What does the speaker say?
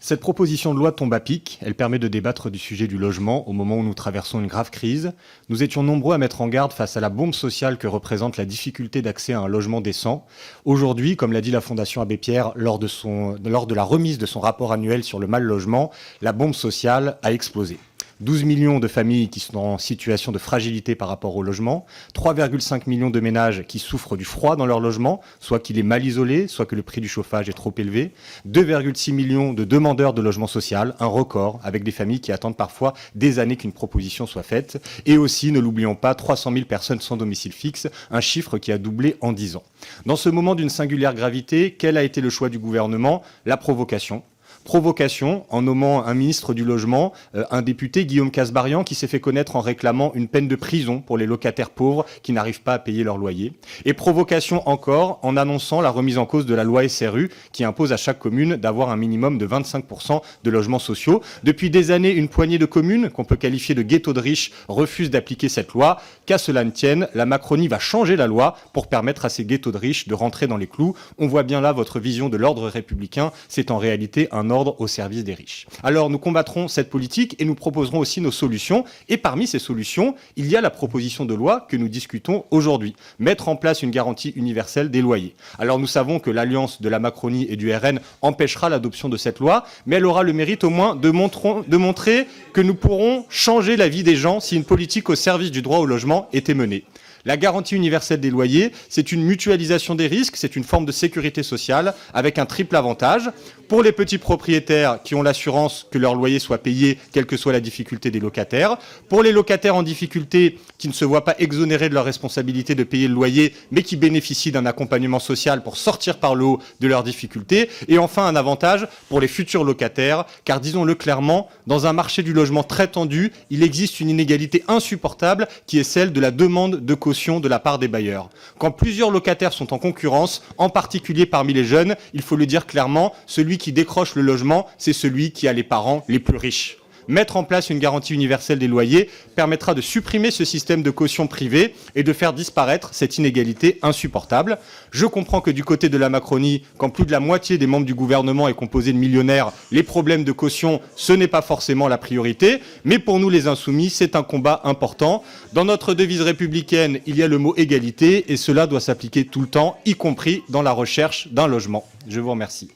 Cette proposition de loi tombe à pic. Elle permet de débattre du sujet du logement au moment où nous traversons une grave crise. Nous étions nombreux à mettre en garde face à la bombe sociale que représente la difficulté d'accès à un logement décent. Aujourd'hui, comme l'a dit la Fondation Abbé Pierre lors de la remise de son rapport annuel sur le mal logement, la bombe sociale a explosé. 12 millions de familles qui sont en situation de fragilité par rapport au logement, 3,5 millions de ménages qui souffrent du froid dans leur logement, soit qu'il est mal isolé, soit que le prix du chauffage est trop élevé, 2,6 millions de demandeurs de logement social, un record, avec des familles qui attendent parfois des années qu'une proposition soit faite, et aussi, ne l'oublions pas, 300 000 personnes sans domicile fixe, un chiffre qui a doublé en 10 ans. Dans ce moment d'une singulière gravité, quel a été le choix du gouvernement? La provocation. Provocation en nommant un ministre du Logement, un député, Guillaume Kasbarian, qui s'est fait connaître en réclamant une peine de prison pour les locataires pauvres qui n'arrivent pas à payer leur loyer. Et provocation encore en annonçant la remise en cause de la loi SRU qui impose à chaque commune d'avoir un minimum de 25% de logements sociaux. Depuis des années, une poignée de communes, qu'on peut qualifier de ghetto de riches, refusent d'appliquer cette loi. Qu'à cela ne tienne, la Macronie va changer la loi pour permettre à ces ghettos de riches de rentrer dans les clous. On voit bien là votre vision de l'ordre républicain. C'est en réalité un ordre au service des riches. Alors nous combattrons cette politique et nous proposerons aussi nos solutions. Et parmi ces solutions, il y a la proposition de loi que nous discutons aujourd'hui. Mettre en place une garantie universelle des loyers. Alors nous savons que l'alliance de la Macronie et du RN empêchera l'adoption de cette loi, mais elle aura le mérite au moins de montrer que nous pourrons changer la vie des gens si une politique au service du droit au logement était menée. La garantie universelle des loyers, c'est une mutualisation des risques, c'est une forme de sécurité sociale avec un triple avantage. Pour les petits propriétaires qui ont l'assurance que leur loyer soit payé, quelle que soit la difficulté des locataires. Pour les locataires en difficulté qui ne se voient pas exonérés de leur responsabilité de payer le loyer, mais qui bénéficient d'un accompagnement social pour sortir par le haut de leurs difficultés. Et enfin, un avantage pour les futurs locataires, car disons-le clairement, dans un marché du logement très tendu, il existe une inégalité insupportable qui est celle de la demande de caution de la part des bailleurs. Quand plusieurs locataires sont en concurrence, en particulier parmi les jeunes, il faut le dire clairement, celui qui décroche le logement, c'est celui qui a les parents les plus riches. Mettre en place une garantie universelle des loyers permettra de supprimer ce système de caution privée et de faire disparaître cette inégalité insupportable. Je comprends que du côté de la Macronie, quand plus de la moitié des membres du gouvernement est composé de millionnaires, les problèmes de caution, ce n'est pas forcément la priorité. Mais pour nous, les Insoumis, c'est un combat important. Dans notre devise républicaine, il y a le mot égalité et cela doit s'appliquer tout le temps, y compris dans la recherche d'un logement. Je vous remercie.